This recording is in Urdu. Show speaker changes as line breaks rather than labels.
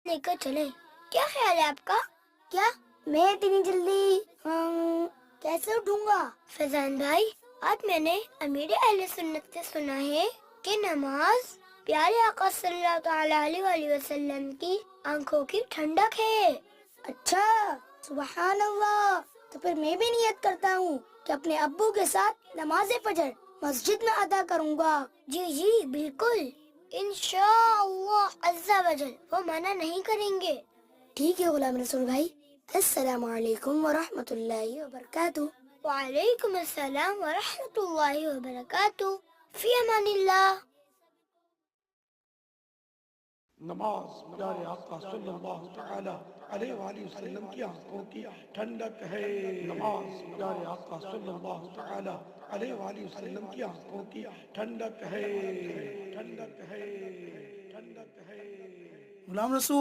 لے کر چلے. کیا خیال ہے آپ کا؟ کیا میں اتنی جلدی کیسے اٹھوں گا؟ فیضان بھائی، آج میں نے امیر اہل سنت سے سنا ہے کہ نماز پیارے آقا صلی اللہ تعالیٰ علیہ وآلہ وسلم کی آنکھوں کی ٹھنڈک ہے. اچھا، سبحان اللہ. تو پھر میں بھی نیت کرتا ہوں کہ اپنے ابو کے ساتھ نماز فجر مسجد میں ادا کروں گا. جی جی بالکل، انشاءاللہ عز و جل وہ منع نہیں کریں گے. ٹھیک ہے غلام رسول بھائی، السلام علیکم ورحمۃ اللہ وبرکاتہ. وعلیکم السلام ورحمۃ اللہ وبرکاتہ. فی امان اللہ.
نماز پیارے آقا صلی اللہ تعالی علیہ وآلہ وسلم کی آنکھوں کی ٹھنڈک ہے. نماز پیارے آقا صلی اللہ تعالی علیہ وآلہ وسلم کی آنکھوں کی ٹھنڈک ہے. ٹھنڈک ہے. ٹھنڈک ہے. غلام رسول